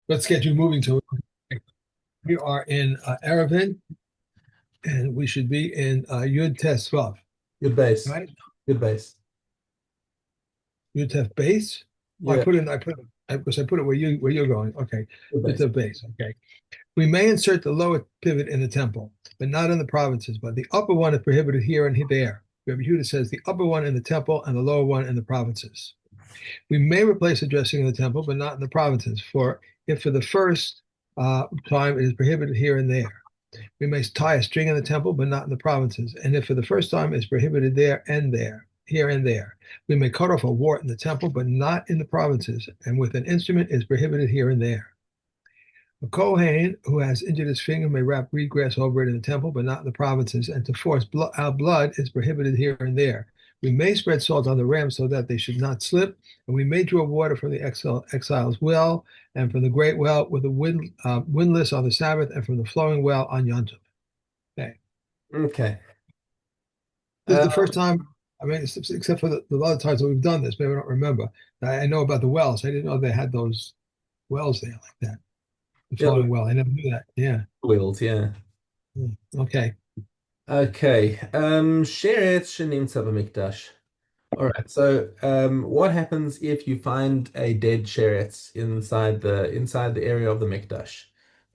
Let's get you moving to it. We are in Eruvin, and we should be in Yud Tes Vav, Good base. right? Good base. Yud Tes base. Oh, Yeah, because I put it where you're going. Okay, good Yud base. Tes base. Okay. We may insert the lower pivot in the temple, but not in the provinces. But the upper one is prohibited here and there. Rabbi Yehuda says the upper one in the temple and the lower one in the provinces. We may replace the dressing in the temple, but not in the provinces. For if for the first time it is prohibited here and there. We may tie a string in the temple, but not in the provinces. And if for the first time it's prohibited there and there, here and there. We may cut off a wart in the temple, but not in the provinces. And with an instrument is prohibited here and there. A Kohen who has injured his finger may wrap reed grass over it in the temple, but not in the provinces. And to force out blood is prohibited here and there. We may spread salt on the rams so that they should not slip, and we may draw water from the exile's well, and from the great well with the windlass on the Sabbath, and from the flowing well on Yom Tov. Okay. Okay. This is Uh, the first time, I mean, except for the other times that we've done this, maybe I don't remember. I know about the wells. I didn't know they had those wells there like that. The yeah, flowing well. I never knew that. Yeah. wheels, yeah. Okay. Okay. Sheretz shenimtza b'mikdash. All right. So, what happens if you find a dead sheretz inside the area of the mikdash?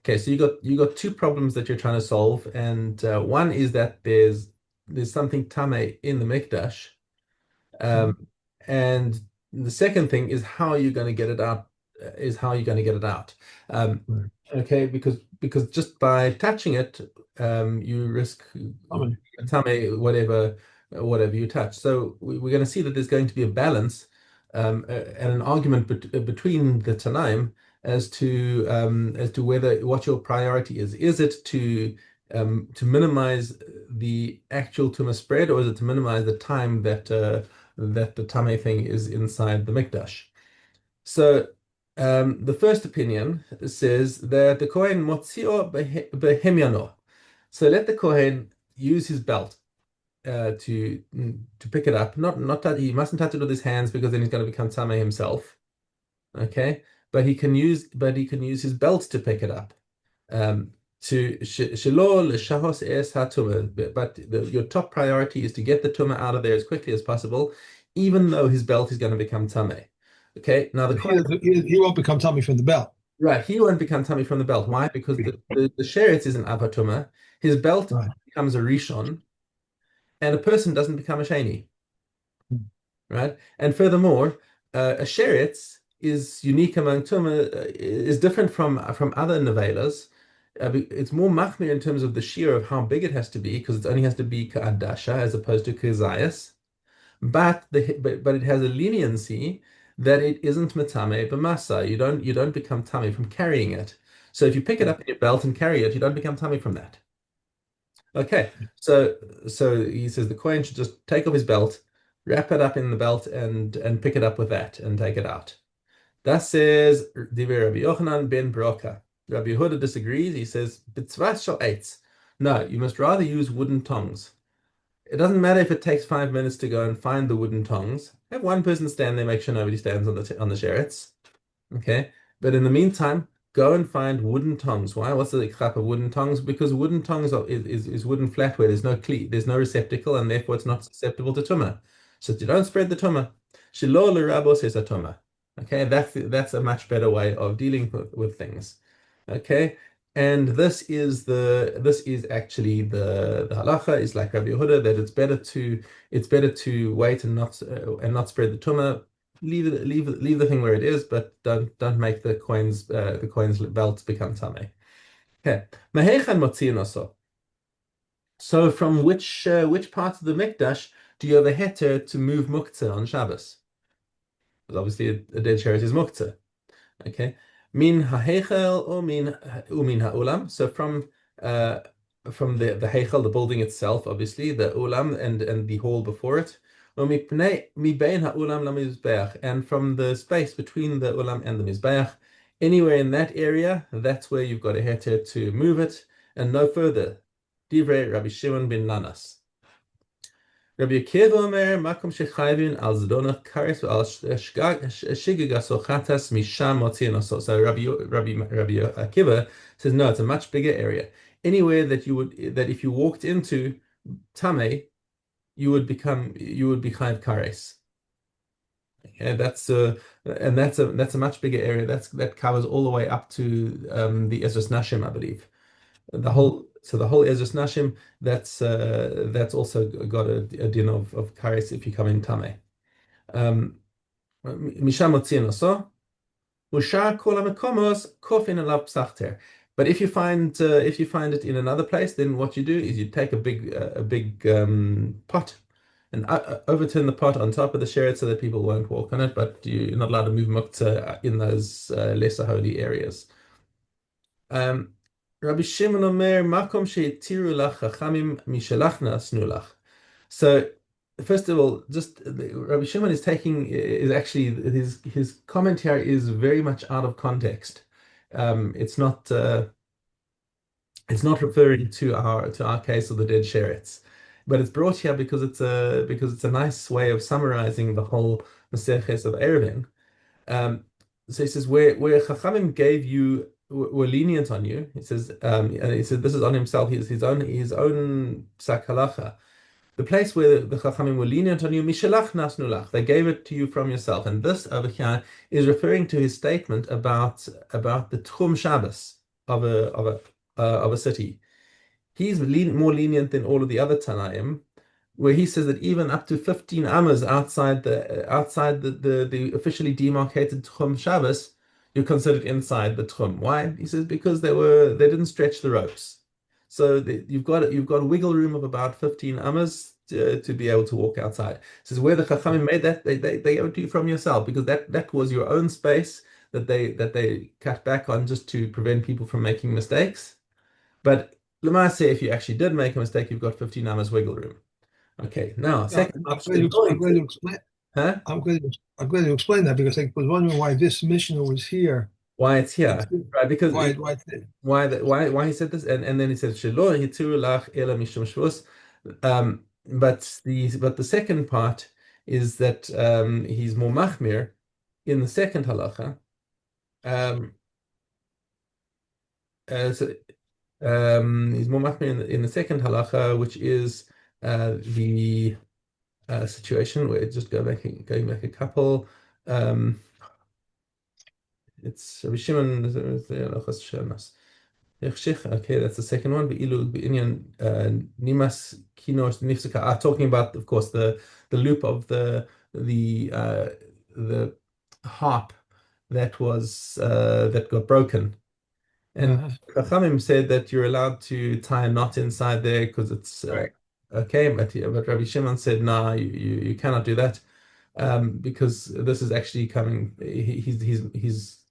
Okay, so you got two problems that you're trying to solve, and one is that there's something tame in the mikdash, um, and the second thing is how you're going to get it out. Is how you're going to get it out. Um, Right. okay, because just by touching it, you risk Common. tame whatever you touch. So we're going to see that there's going to be a balance and an argument between the Tanaim as to whether what your priority is. Is it to minimize the actual tumor spread, or is it to minimize the time that the tame thing is inside the mikdash? So the first opinion says that the Kohen motzio behemyano. So let the Kohen use his belt to pick it up. Not that he mustn't touch it with his hands because then he's going to become tame himself. Okay, but he can use his belt to pick it up. Um, to shelo l'shahos es hatumah. But your top priority is to get the tumor out of there as quickly as possible, even though his belt is going to become tame. Okay, now the But Kohen. he won't become tummy from the belt. Right, he won't become tummy from the belt. Why? Because the sheretz is an avatuma. His belt Right. becomes a rishon, and a person doesn't become a sheni. Right? And furthermore, a sheretz is unique among tuma, is different from other nevelas. It's more machmir in terms of the shear of how big it has to be, because it only has to be ka'adasha as opposed to kazayas. But it has a leniency that it isn't matame b'masa. You don't become tummy from carrying it. So if you pick it up in your belt and carry it, you don't become tummy from that. Okay, so he says the coin should just take off his belt, wrap it up in the belt, and pick it up with that and take it out. That says Divrei Rabbi Yochanan ben Broka. Rabbi Yehuda disagrees. He says b'tzvas shel eitz. No, you must rather use wooden tongs. It doesn't matter if it takes 5 minutes to go and find the wooden tongs. Have one person stand there, make sure nobody stands on the sherets. Okay, but in the meantime, go and find wooden tongs. Why? What's the ikrap of wooden tongs? Because wooden tongs is wooden flatware. There's no cleat, there's no receptacle, and therefore it's not susceptible to tumor. So you don't spread the tumor. Shilo l'rabo says a tumor. Okay, that's a much better way of dealing with things. Okay, and this is actually the halacha is like Rabbi Yehuda that it's better to wait and not spread the tumor. Leave the thing where it is, but don't make the coins belts become tame. Okay. Mahechan motziin oso. So from which part of the mikdash do you have a heter to move muktzah on Shabbos? Because obviously a dead sheret is muktzah. Okay. Min hahechel or min ha'ulam. So from the heichel, the building itself, obviously, the ulam and the hall before it. Mi bein ha'ulam lamizbeach, and from the space between the ulam and the mizbeach, anywhere in that area, that's where you've got a heter to move it, and no further. Divrei Rabbi Shimon bin Nanas. Rabbi Akiva Omer, Makom Shechayvin al Zedonach Kares al Shigigas Ochatas Misham Motzian Oso. So Rabbi Akiva says no, it's a much bigger area. Anywhere that if you walked into Tame, you would be Chayiv Kares. And that's a much bigger area. That covers all the way up to the Ezras Nashim, I believe. The whole Ezras Nashim, that's also got a din of kares if you come in Tameh. Misham Motzian Oso, Ushar Kol HaMekomos Kofin Alav Psachter. But if you find it in another place, then what you do is you take a big pot and overturn the pot on top of the sheret so that people won't walk on it, but you're not allowed to move muktzah in those lesser holy areas. Um, Rabbi Shimon Omer, Makom she'itiru lach chachamim mishelachna asnu lach. So, first of all, just Rabbi Shimon is actually his commentary is very much out of context. It's not referring to our case of the dead sherets, but it's brought here because it's a nice way of summarizing the whole Maseches of Eruvin. So he says where Chachamim were lenient on you. He says and he said this is on himself. His own psak halacha. The place where the Chachamim were lenient on you, mishelach nasnulach. They gave it to you from yourself. And this over here is referring to his statement about the Tchum Shabbos of a city. He's more lenient than all of the other Tanaim, where he says that even up to 15 amas outside the officially demarcated Tchum Shabbos, you're considered inside the Tchum. Why? He says because they didn't stretch the ropes. So you've got a wiggle room of about 15 amas to be able to walk outside. It says where the Chachamim made that, they gave it to you from yourself because that was your own space that they cut back on just to prevent people from making mistakes. But Lema'aseh, if you actually did make a mistake, you've got 15 amas wiggle room. Okay, now second option is I'm going to explain. huh? I'm going to explain that because I was wondering why this Mishnah was here. Why it's here, right? Because why he said this, and then he said Shelo hituru lach ela mishum shvus. But the second part is that he's more machmir in the second halacha. So, he's more machmir in the second halacha, which is the situation where just going back a couple. It's Rabbi Shimon. Okay, that's the second one. Nimas kinos nifsika. Talking about, of course, the loop of the harp that got broken. And Chachamim said that you're allowed to tie a knot inside there because it's Right. okay, but Rabbi Shimon said, "No, you cannot do that because this is actually coming."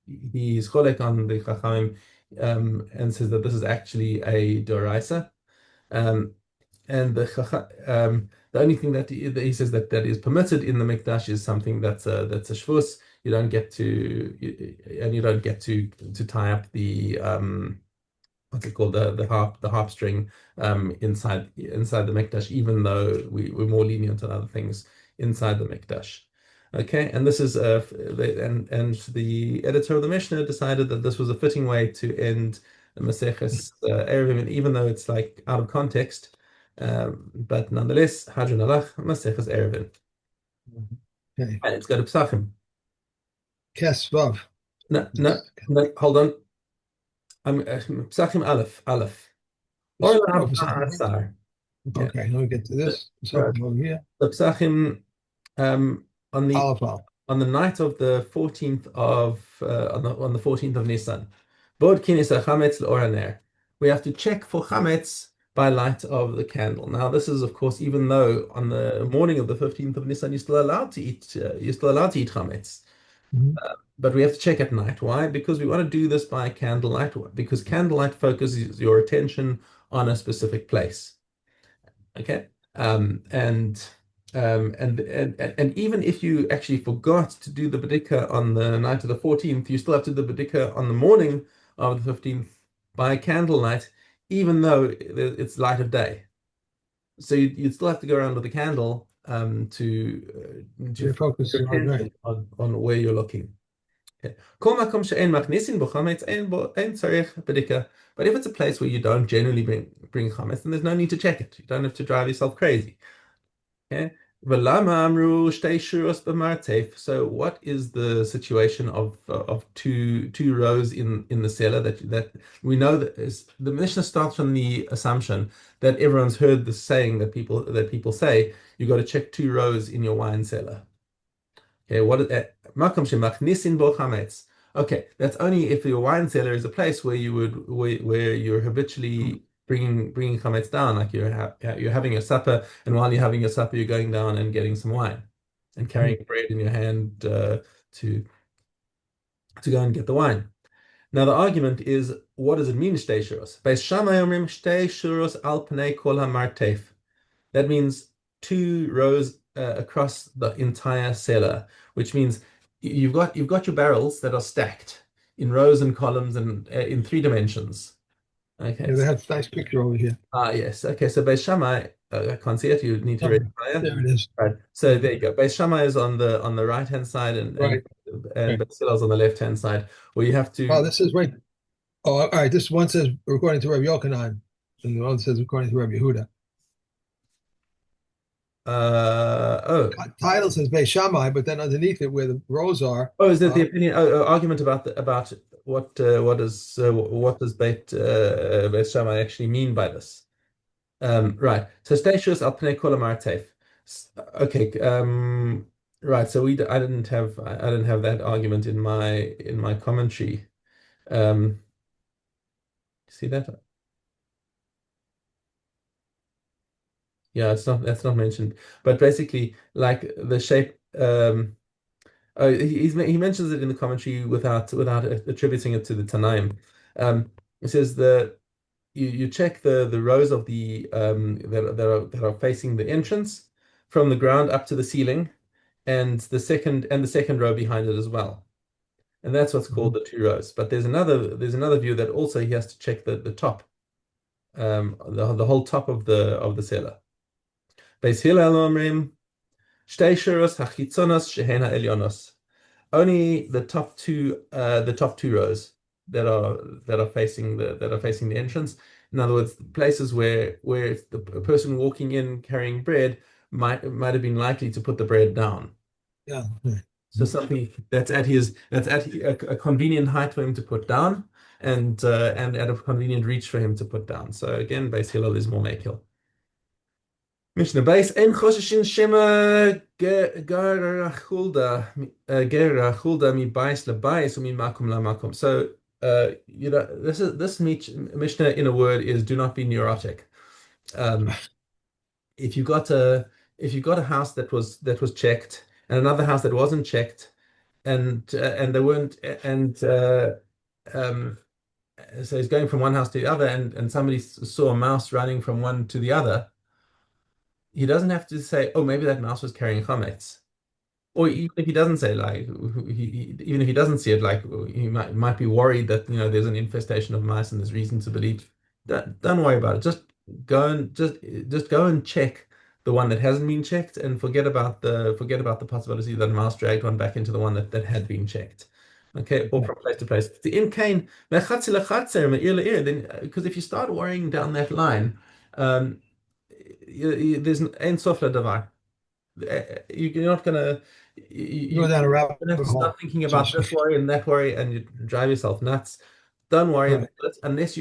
He's cholek on the Chachamim and says that this is actually a doraisa. And the only thing that he says that is permitted in the mikdash is something that's a shvus. You don't get to tie up the what's it called, the harp string inside the mikdash, even though we're more lenient on other things inside the mikdash. Okay, and this is and the editor of the Mishnah decided that this was a fitting way to end the Maseches Eruvin, even though it's like out of context. But nonetheless, Hadron Alach, Maseches Eruvin. Okay. Right, let's go to Pesachim. Kes Vav. No, hold on. Pesachim Aleph. Or Pesachim. Okay, let me get to this. Pesachim over here. The Pesachim on the Aleph. on the night of the 14th of on the 14th of Nisan. Bod kinis chametz l'oraner. We have to check for chametz by light of the candle. Now, this is, of course, even though on the morning of the 15th of Nisan you're still allowed to eat chametz. But we have to check at night. Why? Because we want to do this by candlelight. Because candlelight focuses your attention on a specific place. Okay, and even if you actually forgot to do the bedika on the night of the 14th, you still have to do the bedika on the morning of the 15th by candlelight, even though it's light of day. So you'd still have to go around with a candle to Your focus focus your is on right. attention on where you're looking. Okay. כל מקום שאין מכניסין בו חמץ, אין צריך בדיקה. But if it's a place where you don't generally bring chametz, then there's no need to check it. You don't have to drive yourself crazy. Okay. ולמה אמרו שתי שורות במרתף? So what is the situation of two rows in the cellar that we know that the Mishnah starts from the assumption that everyone's heard the saying that people say you got to check two rows in your wine cellar. Okay, makom shemachnisin bo chametz. Okay, that's only if your wine cellar is a place where where you're habitually bringing chametz down, like you're having your supper, and while you're having your supper, you're going down and getting some wine, and carrying bread in your hand to go and get the wine. Now the argument is, what does it mean shtei shuros? Beis Shammai omrim shtei shuros al pnei kol hamartef. That means two rows across the entire cellar, which means you've got your barrels that are stacked in rows and columns and in 3 dimensions. Okay. Yeah, they have a nice picture over here. Yes. Okay. So Beis Shammai, I can't see it. You need to Oh, read it higher. there it is. Right. So there you go. Beis Shammai is on the right hand side, and Right. and Okay. Beis Hillel's on the left hand side, where you have Oh, to. this is right. Oh, all right. This one says according to Rabbi Yochanan, and the one says according to Rabbi Yehuda. Oh. Title says Beis Shammai, but then underneath it, where the rows are, Oh, is that the opinion? Argument about what does Beit Shammai actually mean by this? Right. So statius al pnei kol hamartef. Okay. Right. So I didn't have that argument in my commentary. See that? Yeah, that's not mentioned. But basically, like the shape. He mentions it in the commentary without attributing it to the Tanaim. It says you check the rows of the that are facing the entrance from the ground up to the ceiling, and the second row behind it as well. And that's what's called the two rows. But there's another view that also he has to check the top, the whole top of the cellar. Beis Hillel omrim shtei shuros hachitzonos shehen ha'elyonos. Only the top two rows that are facing the entrance. In other words, places where the person walking in carrying bread might have been likely to put the bread down. yeah. So something that's at a convenient height for him to put down, and at a convenient reach for him to put down. So again, Beis Hillel is more makil. Mishna base en choshishin shema gera chulda mi bais le bais mi makum la makum. So this Mishnah in a word is do not be neurotic. Um, if you got a house that was checked and another house that wasn't checked, and they weren't um, so he's going from one house to the other, and somebody saw a mouse running from one to the other. He doesn't have to say, "Oh, maybe that mouse was carrying chametz." Or even if he doesn't say, like, even if he doesn't see it, like, he might be worried that there's an infestation of mice and there's reason to believe. Don't worry about it. Just go and check the one that hasn't been checked, and forget about the possibility that a mouse dragged one back into the one that had been checked. Okay, or from place to place. In Cain, then because if you start worrying down that line, there's ein sof davar. You're not gonna Go down a rabbit have to hole. start thinking about this worry and that worry, and you drive yourself nuts. Don't worry Right. about it unless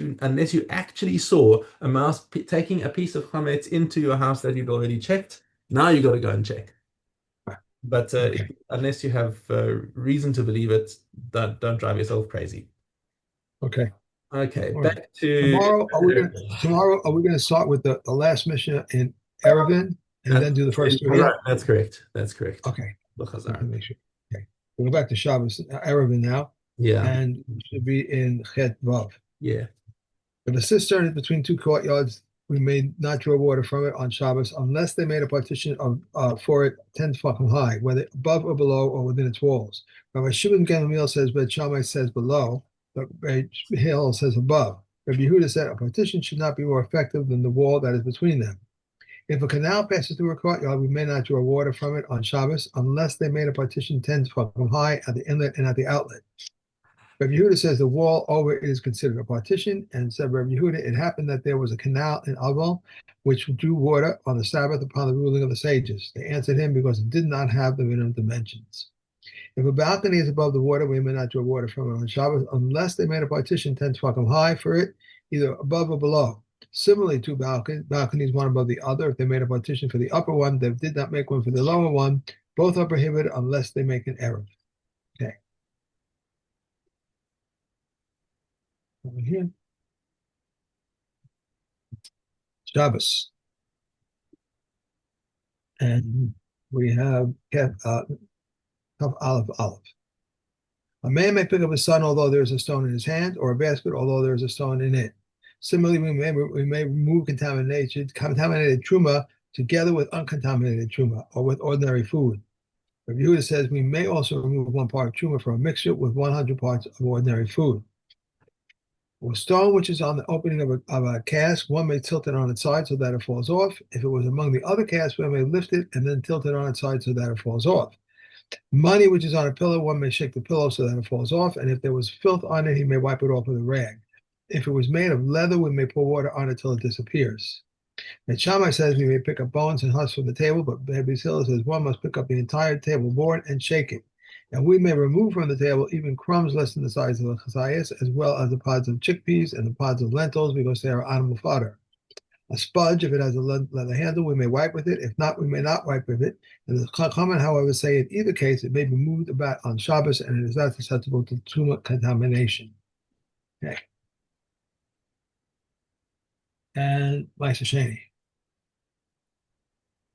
you actually saw a mouse taking a piece of chametz into your house that you'd already checked. Now you got to go and check. But Okay. unless you have reason to believe it, don't drive yourself crazy. Okay. Okay, All right. back to Tomorrow are we gonna start with the last mission in Eruvin and then do the first two again? that's correct. That's correct. Okay. The We Chazar. can make sure. Okay. We'll go back to Shabbos, Eruvin now, Yeah, and we should be in Chet Vav. yeah. If a cistern is between two courtyards, we may not draw water from it on Shabbos unless they made a partition for it 10 tefachim high, whether above or below or within its walls. Rabbi Shimon Gamliel says, Beit Shammai says below, but Beit Hillel says above. Rabbi Yehuda said a partition should not be more effective than the wall that is between them. If a canal passes through a courtyard, we may not draw water from it on Shabbos unless they made a partition 10 tefachim high at the inlet and at the outlet. Rabbi Yehuda says the wall over it is considered a partition, and said Rabbi Yehuda, it happened that there was a canal in Aval which drew water on the Sabbath upon the ruling of the sages. They answered him because it did not have the minimum dimensions. If a balcony is above the water, we may not draw water from it on Shabbos unless they made a partition 10 tefachim high for it, either above or below. Similarly, two balconies, one above the other, if they made a partition for the upper one, they did not make one for the lower one. Both are prohibited unless they make an Eruv. Okay. Over here. Shabbos. And we have Aleph. A man may pick up a son although there is a stone in his hand, or a basket although there is a stone in it. Similarly, we may remove contaminated truma together with uncontaminated truma, or with ordinary food. Rabbi Yehuda says we may also remove one part of truma from a mixture with 100 parts of ordinary food. A stone which is on the opening of a cask, one may tilt it on its side so that it falls off. If it was among the other casks, one may lift it and then tilt it on its side so that it falls off. Money which is on a pillow, one may shake the pillow so that it falls off, and if there was filth on it, he may wipe it off with a rag. If it was made of leather, we may pour water on it till it disappears. And Shammai says we may pick up bones and husks from the table, but Rabbi Hillel says one must pick up the entire table board and shake it. And we may remove from the table even crumbs less than the size of a chazayas, as well as the pods of chickpeas and the pods of lentils, because they are animal fodder. A sponge, if it has a leather handle, we may wipe with it. If not, we may not wipe with it. And the Chachamim, however, say in either case, it may be moved about on Shabbos, and it is not susceptible to tumor contamination. Okay. And Ma'aser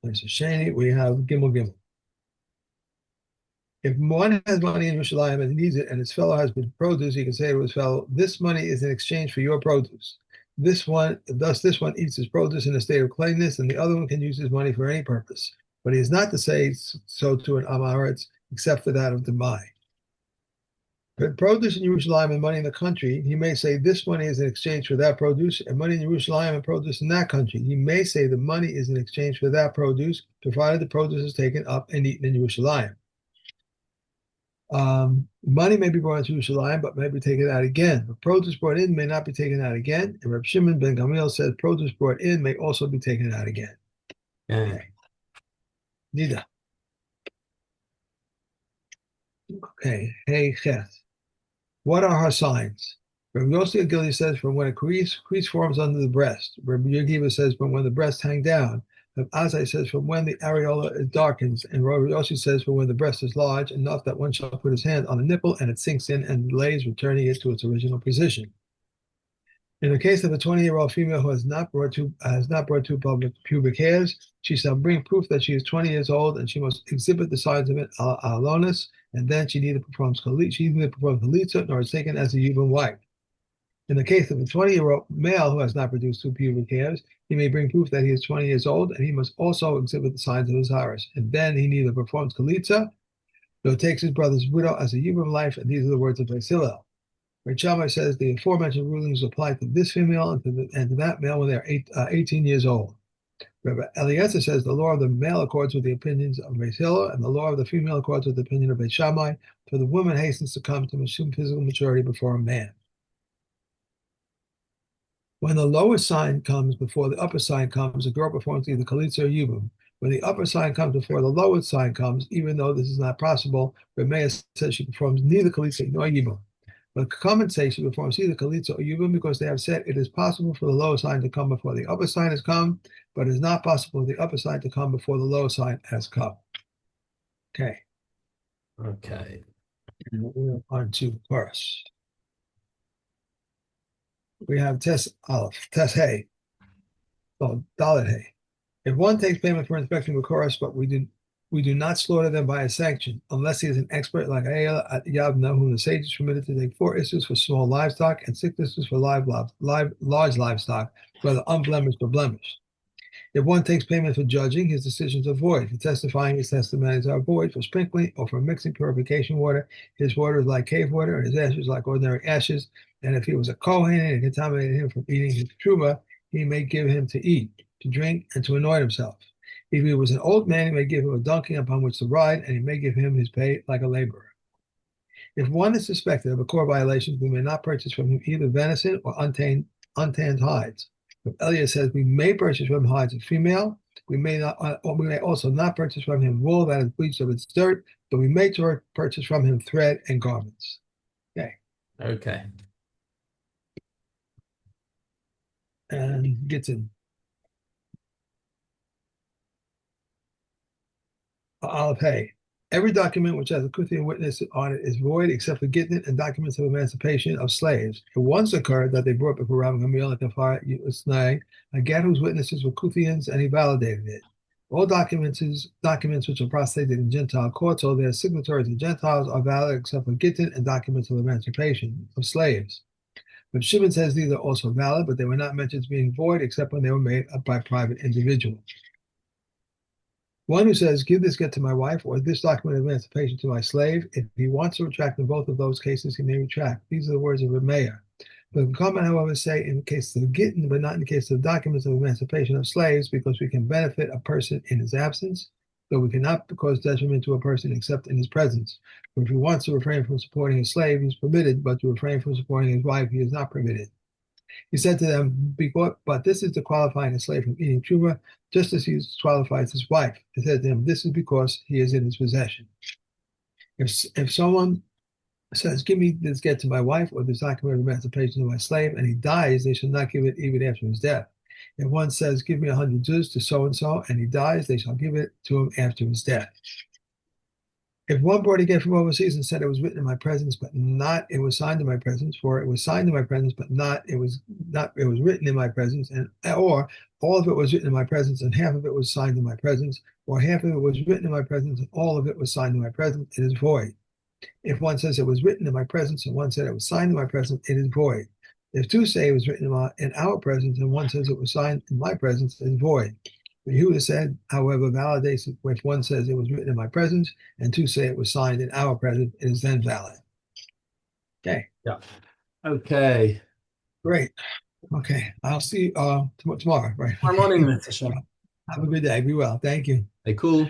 Sheni, we have Gimel. If one has money in Yerushalayim and needs it, and his fellow has produce, he can say to his fellow, "This money is in exchange for your produce. This one eats his produce in a state of cleanness, and the other one can use his money for any purpose. But he is not to say so to an Amaretz, except for that of Demai. But produce in Yerushalayim and money in the country, he may say this money is in exchange for that produce, and money in Yerushalayim and produce in that country. He may say the money is in exchange for that produce, provided the produce is taken up and eaten in Yerushalayim. Money may be brought into Yerushalayim, but may be taken out again. The produce brought in may not be taken out again. And Reb Shimon ben Gamliel said produce brought in may also be taken out again. Okay. Nida. Okay. Hey, Chet. What are her signs? Rabbi Yossi Agili says from when a crease forms under the breast. Rabbi Yehuda says from when the breasts hang down. Rabbi Azai says from when the areola darkens. And Rabbi Yossi says from when the breast is large enough that one shall put his hand on the nipple and it sinks in and delays returning it to its original position. In the case of a 20-year-old female who has not brought two public pubic hairs, she shall bring proof that she is 20 years old, and she must exhibit the signs of it alonis, and then she neither performs chalitza nor is taken as a Yevon wife. In the case of a 20-year-old male who has not produced two pubic hairs, he may bring proof that he is 20 years old, and he must also exhibit the signs of his iris, and then he neither performs chalitza nor takes his brother's widow as a Yevon wife, and these are the words of Beis Hillel. Shammai says the aforementioned rulings apply to this female and to that male when they are 18 years old. Rabbi Eliezer says the law of the male accords with the opinions of Beis Hillel, and the law of the female accords with the opinion of Beis Shammai, for the woman hastens to come to assume physical maturity before a man. When the lower sign comes before the upper sign comes, a girl performs either chalitza or yibum. When the upper sign comes before the lower sign comes, even though this is not possible, Rabbi Meir says she performs neither chalitza nor yibum. But comments say she performs either chalitza or yibum because they have said it is possible for the lower sign to come before the upper sign has come, but it is not possible for the upper sign to come before the lower sign has come. Okay. Okay. And we're on to chorus. We have Tes Hey. So Dalet Hey. If one takes payment for inspection with chorus, but we do not slaughter them by a sanction, unless he is an expert like Ayala at Yavna, whom the sage is permitted to take 4 issues for small livestock and 6 issues for large livestock, whether unblemished or blemished. If one takes payment for judging, his decisions are void. For testifying, his testimonies are void. For sprinkling or for mixing purification water, his water is like cave water, and his ashes like ordinary ashes. And if he was a Kohen and contaminated him from eating his truma, he may give him to eat. to drink, and to anoint himself. If he was an old man, he may give him a donkey upon which to ride, and he may give him his pay like a laborer. If one is suspected of a core violation, we may not purchase from him either venison or untanned hides. But Elias says we may purchase from him hides of female. We may also not purchase from him wool that is bleached of its dirt, but we may purchase from him thread and garments. Okay. Okay. And gets in. I'll pay. Every document which has a Kuthian witness on it is void except for Gittin and documents of emancipation of slaves. It once occurred that they brought before Rabbi Gamliel and Kafar Yusnai a get whose witnesses were Kuthians, and he validated it. All documents which are prostrated in Gentile courts or their signatories to Gentiles are valid except for Gittin and documents of emancipation of slaves. But Shimon says these are also valid, but they were not mentioned as being void except when they were made up by private individuals. One who says, give this get to my wife, or this document of emancipation to my slave, if he wants to retract in both of those cases, he may retract. These are the words of Rameir. But we can, however, say in the case of Gittin, but not in the case of documents of emancipation of slaves, because we can benefit a person in his absence, though we cannot cause detriment to a person except in his presence. For if he wants to refrain from supporting a slave, he is permitted, but to refrain from supporting his wife, he is not permitted. He said to them, but this is to qualifying a slave from eating truma, just as he qualifies his wife. He said to him, this is because he is in his possession. If someone says, give me this get to my wife, or this document of emancipation to my slave, and he dies, they shall not give it even after his death. If one says, give me 100 zuz to so-and-so, and he dies, they shall give it to him after his death. If one brought a gift from overseas and said it was written in my presence, but not it was signed in my presence, for it was signed in my presence, but not it was written in my presence, and or all of it was written in my presence and half of it was signed in my presence, or half of it was written in my presence and all of it was signed in my presence, it is void. If one says it was written in my presence and one said it was signed in my presence, it is void. If two say it was written in our presence and one says it was signed in my presence, it is void. But Yehuda said, however, validates it if one says it was written in my presence and two say it was signed in our presence, it is then valid. Okay. Yeah. Okay. Great. Okay. I'll see you tomorrow, right? Tomorrow morning, Mitzvah. Have a good day. Be well. Thank you. Hey, cool.